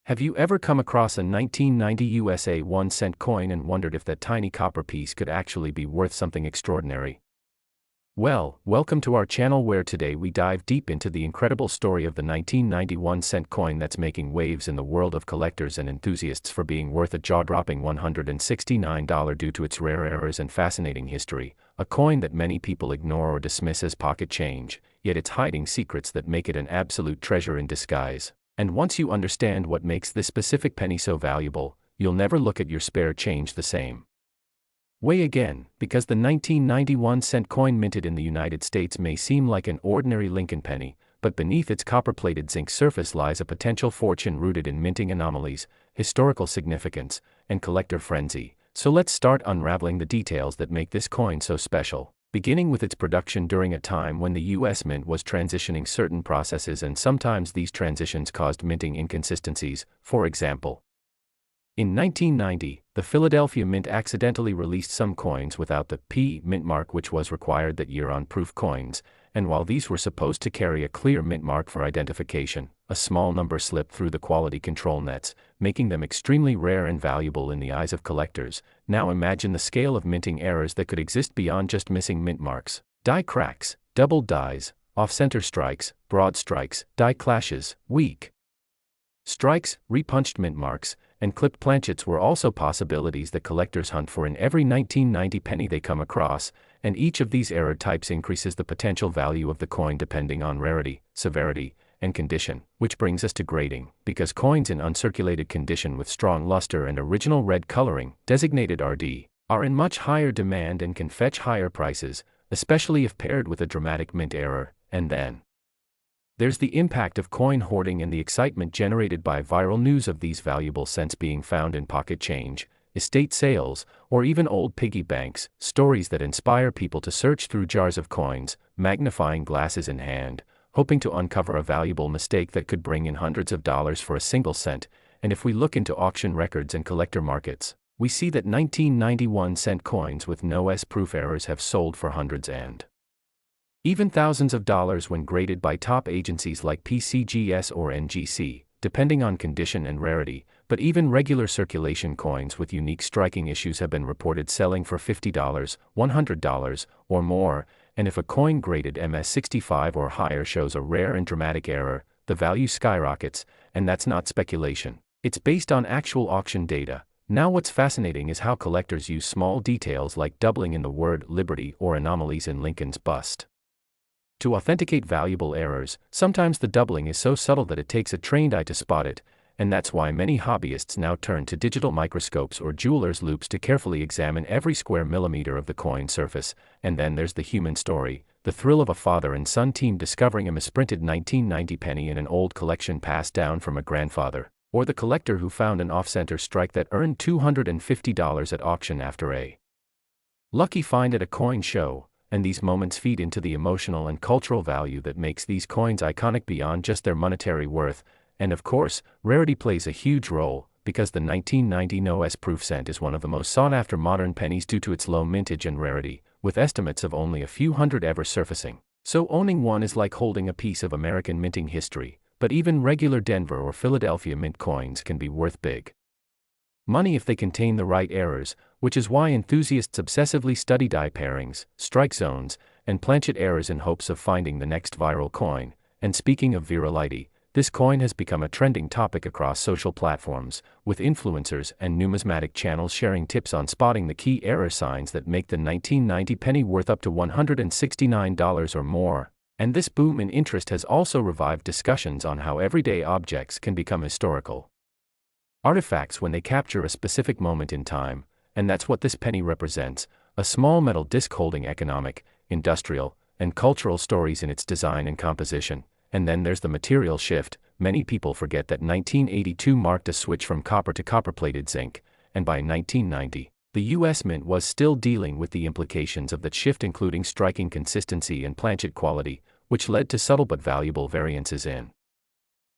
Have you ever come across a 1990 USA 1-cent coin and wondered if that tiny copper piece could actually be worth something extraordinary? Well, welcome to our channel where today we dive deep into the incredible story of the 1991 cent coin that's making waves in the world of collectors and enthusiasts for being worth a jaw-dropping $169 due to its rare errors and fascinating history, a coin that many people ignore or dismiss as pocket change, yet it's hiding secrets that make it an absolute treasure in disguise. And once you understand what makes this specific penny so valuable, you'll never look at your spare change the same way again, because the 1991 cent coin minted in the United States may seem like an ordinary Lincoln penny, but beneath its copper-plated zinc surface lies a potential fortune rooted in minting anomalies, historical significance, and collector frenzy. So let's start unraveling the details that make this coin so special, beginning with its production during a time when the U.S. Mint was transitioning certain processes, and sometimes these transitions caused minting inconsistencies. For example, in 1990, the Philadelphia Mint accidentally released some coins without the P mint mark, which was required that year on proof coins, and while these were supposed to carry a clear mint mark for identification, a small number slipped through the quality control nets, making them extremely rare and valuable in the eyes of collectors. Now imagine the scale of minting errors that could exist beyond just missing mint marks. Die cracks, doubled dies, off-center strikes, broad strikes, die clashes, weak strikes, repunched mint marks, and clipped planchets were also possibilities that collectors hunt for in every 1990 penny they come across, and each of these error types increases the potential value of the coin depending on rarity, severity, and condition, which brings us to grading, because coins in uncirculated condition with strong luster and original red coloring, designated RD, are in much higher demand and can fetch higher prices, especially if paired with a dramatic mint error. And then there's the impact of coin hoarding and the excitement generated by viral news of these valuable cents being found in pocket change, estate sales, or even old piggy banks, stories that inspire people to search through jars of coins, magnifying glasses in hand, hoping to uncover a valuable mistake that could bring in hundreds of dollars for a single cent. And if we look into auction records and collector markets, we see that 1991 cent coins with no S-proof errors have sold for hundreds and even thousands of dollars when graded by top agencies like PCGS or NGC, depending on condition and rarity. But even regular circulation coins with unique striking issues have been reported selling for $50, $100, or more, and if a coin graded MS65 or higher shows a rare and dramatic error, the value skyrockets, and that's not speculation. It's based on actual auction data. Now what's fascinating is how collectors use small details like doubling in the word Liberty or anomalies in Lincoln's bust to authenticate valuable errors. Sometimes the doubling is so subtle that it takes a trained eye to spot it, and that's why many hobbyists now turn to digital microscopes or jeweler's loupes to carefully examine every square millimeter of the coin surface. And then there's the human story, the thrill of a father and son team discovering a misprinted 1990 penny in an old collection passed down from a grandfather, or the collector who found an off-center strike that earned $250 at auction after a lucky find at a coin show. And these moments feed into the emotional and cultural value that makes these coins iconic beyond just their monetary worth. And of course, rarity plays a huge role, because the 1990 no S-proof cent is one of the most sought-after modern pennies due to its low mintage and rarity, with estimates of only a few hundred ever surfacing. So owning one is like holding a piece of American minting history. But even regular Denver or Philadelphia mint coins can be worth big money if they contain the right errors, which is why enthusiasts obsessively study die pairings, strike zones, and planchet errors in hopes of finding the next viral coin. And speaking of virality, this coin has become a trending topic across social platforms, with influencers and numismatic channels sharing tips on spotting the key error signs that make the 1990 penny worth up to $169 or more. And this boom in interest has also revived discussions on how everyday objects can become historical artifacts when they capture a specific moment in time. And that's what this penny represents, a small metal disc holding economic, industrial, and cultural stories in its design and composition. And then there's the material shift. Many people forget that 1982 marked a switch from copper to copper-plated zinc, and by 1990, the U.S. Mint was still dealing with the implications of that shift, including striking consistency and planchet quality, which led to subtle but valuable variances in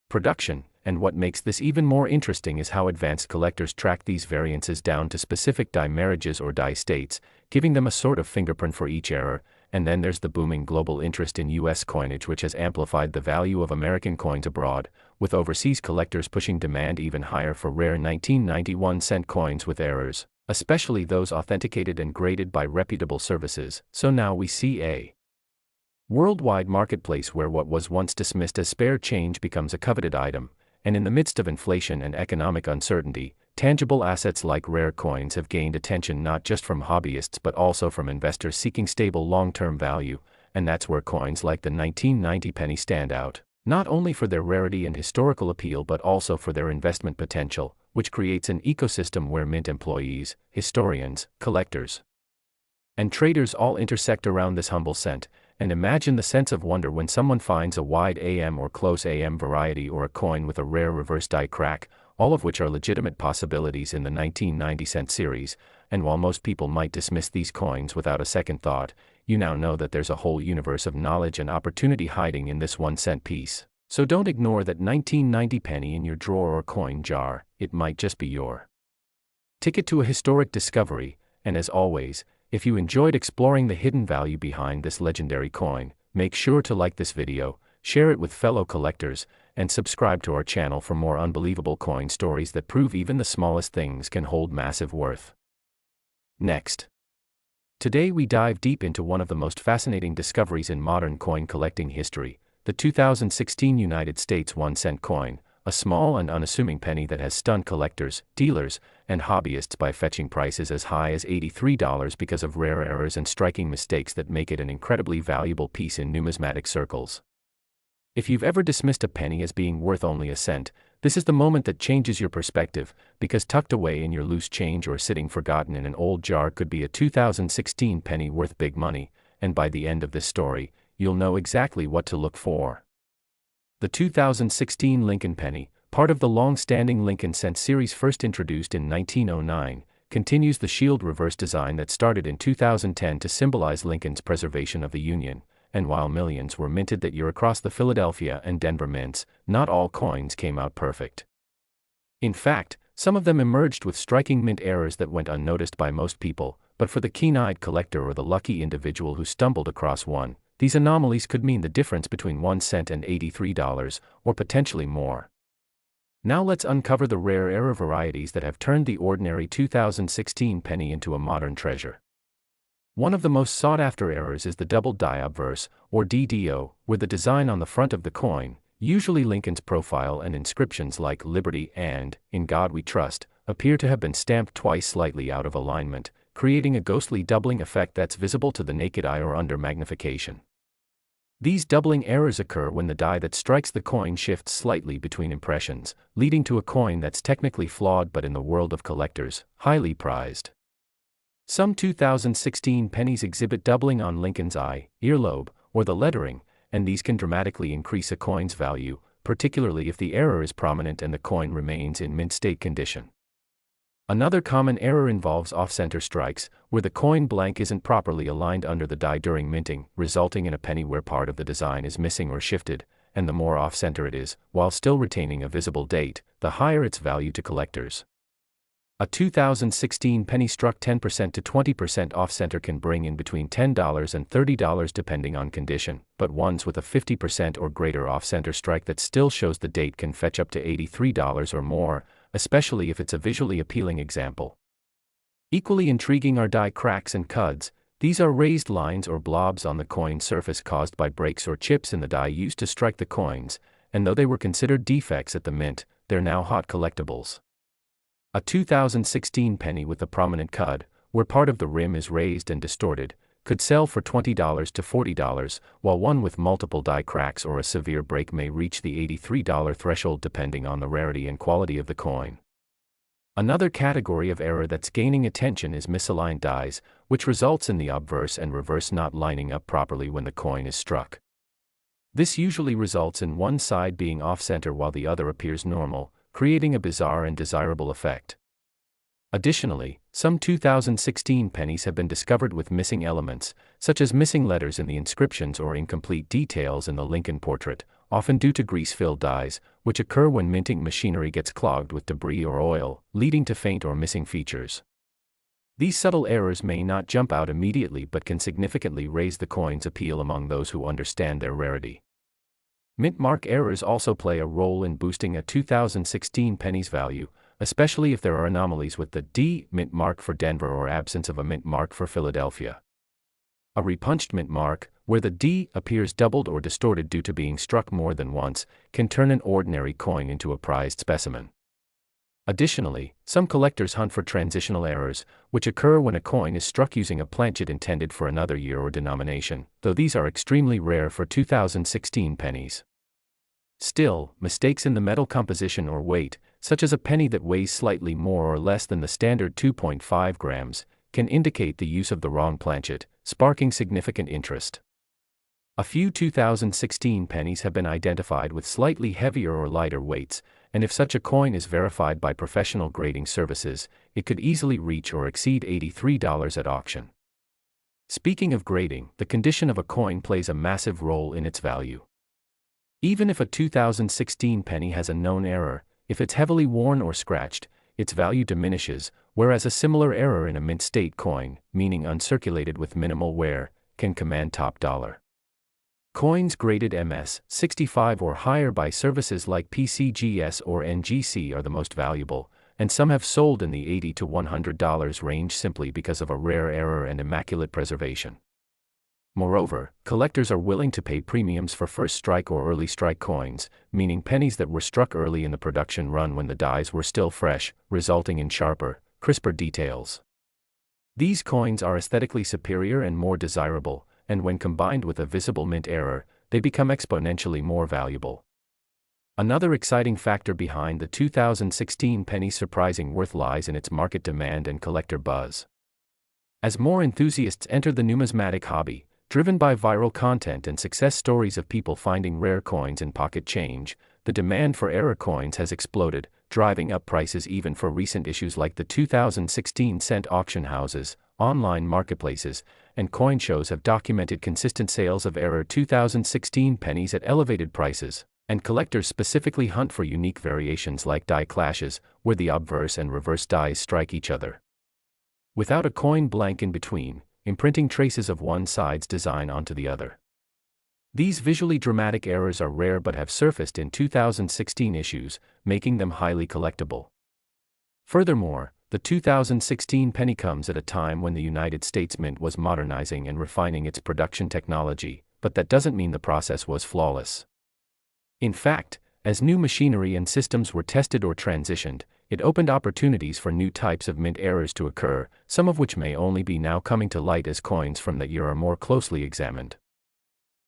production. And what makes this even more interesting is how advanced collectors track these variances down to specific die marriages or die states, giving them a sort of fingerprint for each error. And then there's the booming global interest in U.S. coinage, which has amplified the value of American coins abroad, with overseas collectors pushing demand even higher for rare 1991-cent coins with errors, especially those authenticated and graded by reputable services. So now we see a worldwide marketplace where what was once dismissed as spare change becomes a coveted item, and in the midst of inflation and economic uncertainty, tangible assets like rare coins have gained attention not just from hobbyists but also from investors seeking stable long-term value, and that's where coins like the 1990 penny stand out, not only for their rarity and historical appeal but also for their investment potential, which creates an ecosystem where mint employees, historians, collectors, and traders all intersect around this humble cent. And imagine the sense of wonder when someone finds a wide AM or close AM variety or a coin with a rare reverse die crack, all of which are legitimate possibilities in the 1990-cent series, and while most people might dismiss these coins without a second thought, you now know that there's a whole universe of knowledge and opportunity hiding in this 1-cent piece. So don't ignore that 1990 penny in your drawer or coin jar, it might just be your ticket to a historic discovery. And as always, if you enjoyed exploring the hidden value behind this legendary coin, make sure to like this video, share it with fellow collectors, and subscribe to our channel for more unbelievable coin stories that prove even the smallest things can hold massive worth. Next. Today we dive deep into one of the most fascinating discoveries in modern coin collecting history, the 2016 United States 1-cent coin, a small and unassuming penny that has stunned collectors, dealers, and hobbyists by fetching prices as high as $83 because of rare errors and striking mistakes that make it an incredibly valuable piece in numismatic circles. If you've ever dismissed a penny as being worth only a cent, this is the moment that changes your perspective, because tucked away in your loose change or sitting forgotten in an old jar could be a 2016 penny worth big money, and by the end of this story, you'll know exactly what to look for. The 2016 Lincoln penny, part of the long-standing Lincoln cent series first introduced in 1909, continues the shield reverse design that started in 2010 to symbolize Lincoln's preservation of the Union, and while millions were minted that year across the Philadelphia and Denver mints, not all coins came out perfect. In fact, some of them emerged with striking mint errors that went unnoticed by most people, but for the keen-eyed collector or the lucky individual who stumbled across one, these anomalies could mean the difference between 1 cent and $83, or potentially more. Now let's uncover the rare error varieties that have turned the ordinary 2016 penny into a modern treasure. One of the most sought-after errors is the double die obverse, or DDO, where the design on the front of the coin, usually Lincoln's profile and inscriptions like Liberty and In God We Trust, appear to have been stamped twice slightly out of alignment, creating a ghostly doubling effect that's visible to the naked eye or under magnification. These doubling errors occur when the die that strikes the coin shifts slightly between impressions, leading to a coin that's technically flawed but in the world of collectors, highly prized. Some 2016 pennies exhibit doubling on Lincoln's eye, earlobe, or the lettering, and these can dramatically increase a coin's value, particularly if the error is prominent and the coin remains in mint state condition. Another common error involves off-center strikes, where the coin blank isn't properly aligned under the die during minting, resulting in a penny where part of the design is missing or shifted, and the more off-center it is, while still retaining a visible date, the higher its value to collectors. A 2016 penny struck 10% to 20% off-center can bring in between $10 and $30 depending on condition, but ones with a 50% or greater off-center strike that still shows the date can fetch up to $83 or more, especially if it's a visually appealing example. Equally intriguing are die cracks and cuds. These are raised lines or blobs on the coin surface caused by breaks or chips in the die used to strike the coins, and though they were considered defects at the mint, they're now hot collectibles. A 2016 penny with a prominent cud, where part of the rim is raised and distorted, could sell for $20 to $40, while one with multiple die cracks or a severe break may reach the $83 threshold depending on the rarity and quality of the coin. Another category of error that's gaining attention is misaligned dies, which results in the obverse and reverse not lining up properly when the coin is struck. This usually results in one side being off-center while the other appears normal, creating a bizarre and desirable effect. Additionally, some 2016 pennies have been discovered with missing elements, such as missing letters in the inscriptions or incomplete details in the Lincoln portrait, often due to grease-filled dies, which occur when minting machinery gets clogged with debris or oil, leading to faint or missing features. These subtle errors may not jump out immediately but can significantly raise the coin's appeal among those who understand their rarity. Mint mark errors also play a role in boosting a 2016 penny's value, especially if there are anomalies with the D mint mark for Denver or absence of a mint mark for Philadelphia. A repunched mint mark, where the D appears doubled or distorted due to being struck more than once, can turn an ordinary coin into a prized specimen. Additionally, some collectors hunt for transitional errors, which occur when a coin is struck using a planchet intended for another year or denomination, though these are extremely rare for 2016 pennies. Still, mistakes in the metal composition or weight, such as a penny that weighs slightly more or less than the standard 2.5 grams, can indicate the use of the wrong planchet, sparking significant interest. A few 2016 pennies have been identified with slightly heavier or lighter weights, and if such a coin is verified by professional grading services, it could easily reach or exceed $83 at auction. Speaking of grading, the condition of a coin plays a massive role in its value. Even if a 2016 penny has a known error, if it's heavily worn or scratched, its value diminishes, whereas a similar error in a mint state coin, meaning uncirculated with minimal wear, can command top dollar. Coins graded MS-65 or higher by services like PCGS or NGC are the most valuable, and some have sold in the $80 to $100 range simply because of a rare error and immaculate preservation. Moreover, collectors are willing to pay premiums for first strike or early strike coins, meaning pennies that were struck early in the production run when the dies were still fresh, resulting in sharper, crisper details. These coins are aesthetically superior and more desirable, and when combined with a visible mint error, they become exponentially more valuable. Another exciting factor behind the 2016 penny's surprising worth lies in its market demand and collector buzz. As more enthusiasts enter the numismatic hobby, driven by viral content and success stories of people finding rare coins in pocket change, the demand for error coins has exploded, driving up prices even for recent issues like the 2016 cent auction houses. Online marketplaces and coin shows have documented consistent sales of error 2016 pennies at elevated prices, and collectors specifically hunt for unique variations like die clashes, where the obverse and reverse dies strike each other without a coin blank in between, imprinting traces of one side's design onto the other. These visually dramatic errors are rare but have surfaced in 2016 issues, making them highly collectible. Furthermore, the 2016 penny comes at a time when the United States Mint was modernizing and refining its production technology, but that doesn't mean the process was flawless. In fact, as new machinery and systems were tested or transitioned, it opened opportunities for new types of mint errors to occur, some of which may only be now coming to light as coins from that year are more closely examined.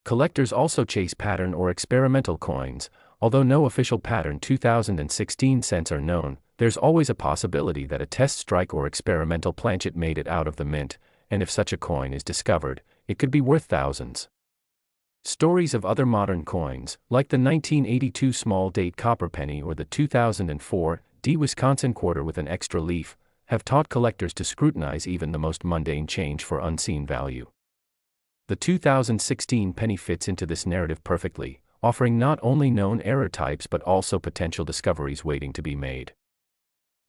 Collectors also chase pattern or experimental coins. Although no official pattern 2016 cents are known, there's always a possibility that a test strike or experimental planchet made it out of the mint, and if such a coin is discovered, it could be worth thousands. Stories of other modern coins, like the 1982 small date copper penny or the 2004 D Wisconsin quarter with an extra leaf, have taught collectors to scrutinize even the most mundane change for unseen value. The 2016 penny fits into this narrative perfectly, offering not only known error types but also potential discoveries waiting to be made.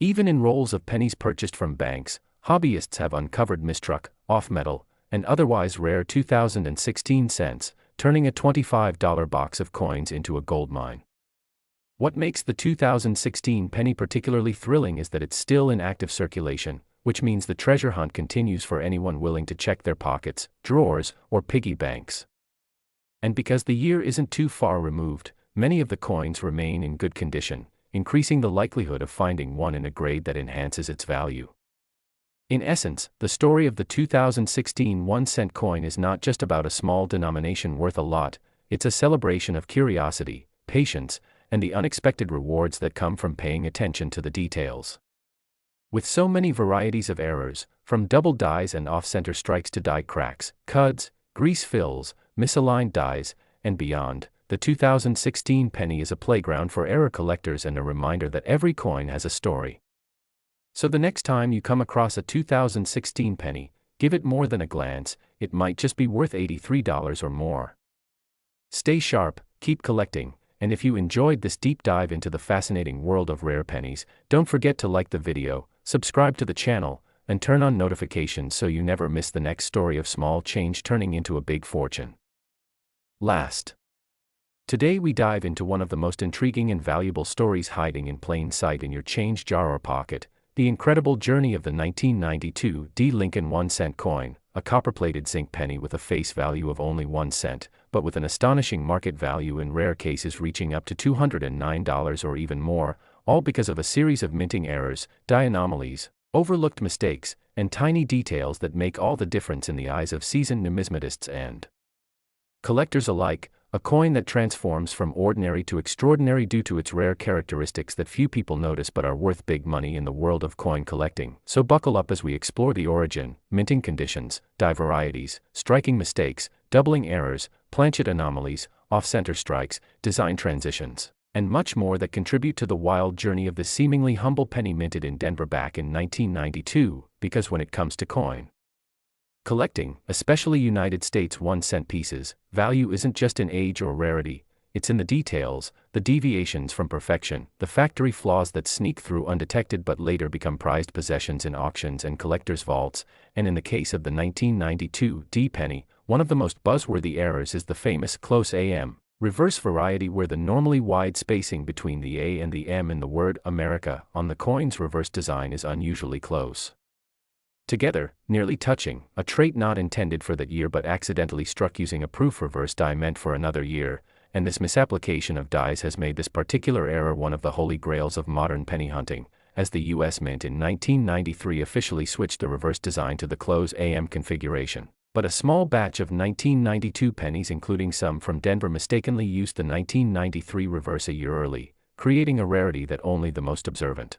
Even in rolls of pennies purchased from banks, hobbyists have uncovered mistruck, off-metal, and otherwise rare 2016 cents, turning a $25 box of coins into a goldmine. What makes the 2016 penny particularly thrilling is that it's still in active circulation, which means the treasure hunt continues for anyone willing to check their pockets, drawers, or piggy banks. And because the year isn't too far removed, many of the coins remain in good condition, increasing the likelihood of finding one in a grade that enhances its value. In essence, the story of the 2016 1-cent coin is not just about a small denomination worth a lot, it's a celebration of curiosity, patience, and the unexpected rewards that come from paying attention to the details. With so many varieties of errors, from double dies and off-center strikes to die cracks, cuds, grease fills, misaligned dies, and beyond, the 2016 penny is a playground for error collectors and a reminder that every coin has a story. So the next time you come across a 2016 penny, give it more than a glance, it might just be worth $83 or more. Stay sharp, keep collecting, and if you enjoyed this deep dive into the fascinating world of rare pennies, don't forget to like the video, subscribe to the channel, and turn on notifications so you never miss the next story of small change turning into a big fortune. Last Today we dive into one of the most intriguing and valuable stories hiding in plain sight in your change jar or pocket, the incredible journey of the 1992 D. Lincoln 1-cent coin, a copper-plated zinc penny with a face value of only 1 cent, but with an astonishing market value in rare cases reaching up to $209 or even more, all because of a series of minting errors, die anomalies, overlooked mistakes, and tiny details that make all the difference in the eyes of seasoned numismatists and collectors alike. A coin that transforms from ordinary to extraordinary due to its rare characteristics that few people notice but are worth big money in the world of coin collecting. So buckle up as we explore the origin, minting conditions, die varieties, striking mistakes, doubling errors, planchet anomalies, off-center strikes, design transitions, and much more that contribute to the wild journey of this seemingly humble penny minted in Denver back in 1992, because when it comes to coin collecting, especially United States 1-cent pieces, value isn't just in age or rarity, it's in the details, the deviations from perfection, the factory flaws that sneak through undetected but later become prized possessions in auctions and collectors' vaults, and in the case of the 1992 D penny, one of the most buzzworthy errors is the famous close AM reverse variety where the normally wide spacing between the A and the M in the word America on the coin's reverse design is unusually close together, nearly touching, a trait not intended for that year but accidentally struck using a proof reverse die meant for another year, and this misapplication of dies has made this particular error one of the holy grails of modern penny hunting, as the U.S. Mint in 1993 officially switched the reverse design to the close AM configuration. But a small batch of 1992 pennies, including some from Denver, mistakenly used the 1993 reverse a year early, creating a rarity that only the most observant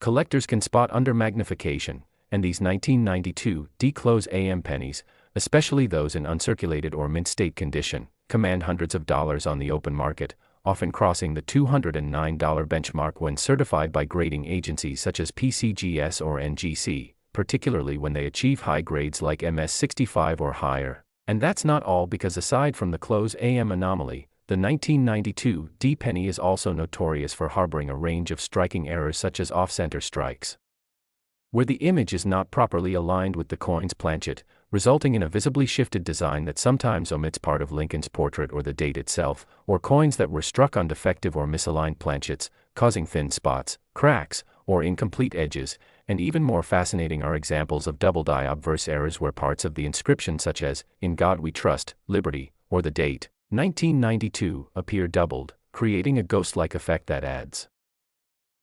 collectors can spot under magnification. And these 1992 D-close AM pennies, especially those in uncirculated or mint state condition, command hundreds of dollars on the open market, often crossing the $209 benchmark when certified by grading agencies such as PCGS or NGC, particularly when they achieve high grades like MS65 or higher. And that's not all, because aside from the close AM anomaly, the 1992 D penny is also notorious for harboring a range of striking errors such as off-center strikes, where the image is not properly aligned with the coin's planchet, resulting in a visibly shifted design that sometimes omits part of Lincoln's portrait or the date itself, or coins that were struck on defective or misaligned planchets, causing thin spots, cracks, or incomplete edges, and even more fascinating are examples of double die obverse errors where parts of the inscription such as, "In God We Trust, Liberty," or the date, 1992, appear doubled, creating a ghost-like effect that adds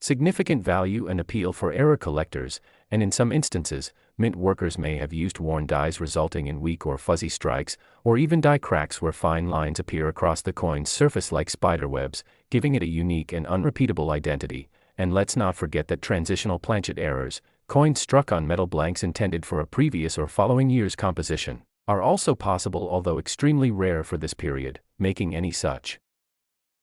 significant value and appeal for error collectors, and in some instances, mint workers may have used worn dies resulting in weak or fuzzy strikes, or even die cracks where fine lines appear across the coin's surface like spiderwebs, giving it a unique and unrepeatable identity. And let's not forget that transitional planchet errors, coins struck on metal blanks intended for a previous or following year's composition, are also possible, although extremely rare for this period, making any such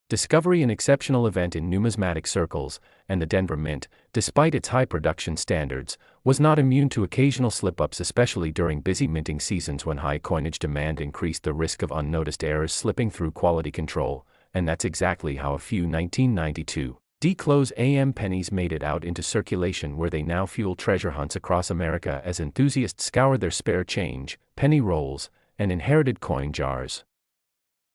discovery an exceptional event in numismatic circles. And the Denver Mint, despite its high production standards, was not immune to occasional slip-ups, especially during busy minting seasons when high coinage demand increased the risk of unnoticed errors slipping through quality control, and that's exactly how a few 1992 D-close AM pennies made it out into circulation, where they now fuel treasure hunts across America as enthusiasts scour their spare change, penny rolls, and inherited coin jars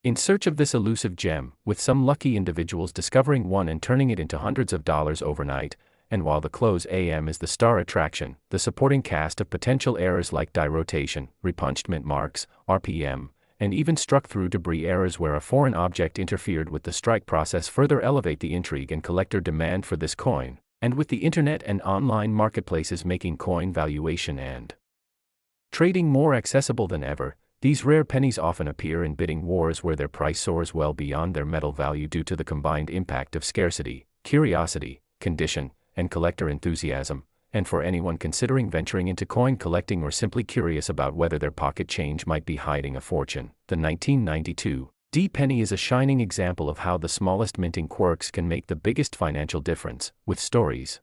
in search of this elusive gem, with some lucky individuals discovering one and turning it into hundreds of dollars overnight. And while the close AM is the star attraction, the supporting cast of potential errors like die rotation, repunched mint marks, RPM, and even struck-through debris errors where a foreign object interfered with the strike process further elevate the intrigue and collector demand for this coin. And with the internet and online marketplaces making coin valuation and trading more accessible than ever, these rare pennies often appear in bidding wars where their price soars well beyond their metal value due to the combined impact of scarcity, curiosity, condition, and collector enthusiasm. And for anyone considering venturing into coin collecting or simply curious about whether their pocket change might be hiding a fortune, the 1992 D penny is a shining example of how the smallest minting quirks can make the biggest financial difference, with stories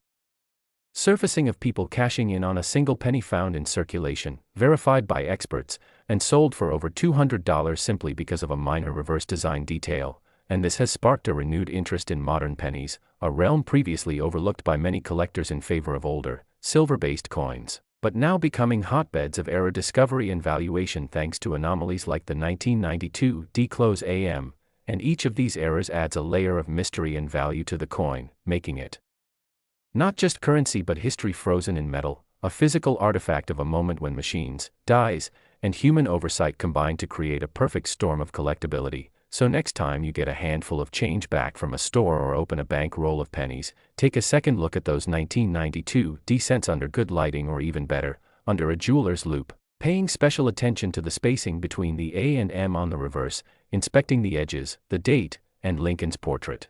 surfacing of people cashing in on a single penny found in circulation, verified by experts, and sold for over $200 simply because of a minor reverse design detail. And this has sparked a renewed interest in modern pennies, a realm previously overlooked by many collectors in favor of older, silver-based coins, but now becoming hotbeds of error discovery and valuation thanks to anomalies like the 1992 D-close AM, and each of these errors adds a layer of mystery and value to the coin, making it not just currency but history frozen in metal, a physical artifact of a moment when machines, dies, and human oversight combined to create a perfect storm of collectability. So next time you get a handful of change back from a store or open a bank roll of pennies, take a second look at those 1992 cents under good lighting, or even better, under a jeweler's loupe, paying special attention to the spacing between the A and M on the reverse, inspecting the edges, the date, and Lincoln's portrait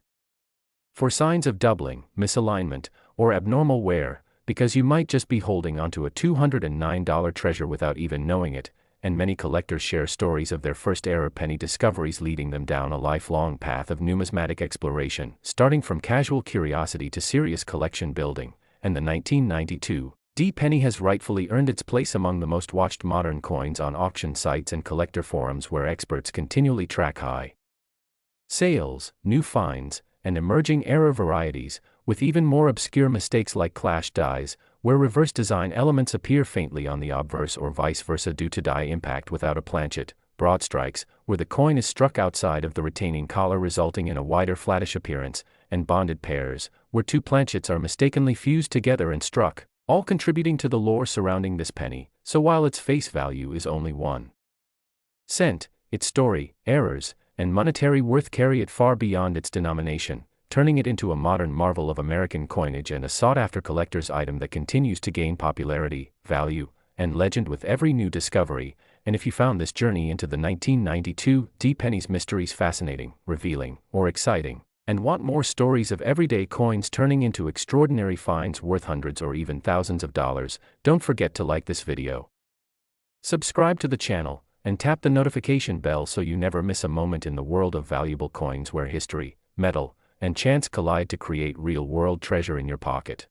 for signs of doubling, misalignment, or abnormal wear, because you might just be holding onto a $209 treasure without even knowing it. And many collectors share stories of their first error penny discoveries, leading them down a lifelong path of numismatic exploration, starting from casual curiosity to serious collection building. And the 1992 penny has rightfully earned its place among the most watched modern coins on auction sites and collector forums, where experts continually track high sales, new finds, and emerging error varieties, with even more obscure mistakes like clash dies, where reverse design elements appear faintly on the obverse or vice versa due to die impact without a planchet, broad strikes, where the coin is struck outside of the retaining collar resulting in a wider flattish appearance, and bonded pairs, where two planchets are mistakenly fused together and struck, all contributing to the lore surrounding this penny. So while its face value is only 1 cent, its story, errors, and monetary worth carry it far beyond its denomination, turning it into a modern marvel of American coinage and a sought-after collector's item that continues to gain popularity, value, and legend with every new discovery. And if you found this journey into the 1992 penny's mysteries fascinating, revealing, or exciting, and want more stories of everyday coins turning into extraordinary finds worth hundreds or even thousands of dollars, don't forget to like this video, subscribe to the channel, and tap the notification bell so you never miss a moment in the world of valuable coins where history, metal, and chance collide to create real-world treasure in your pocket.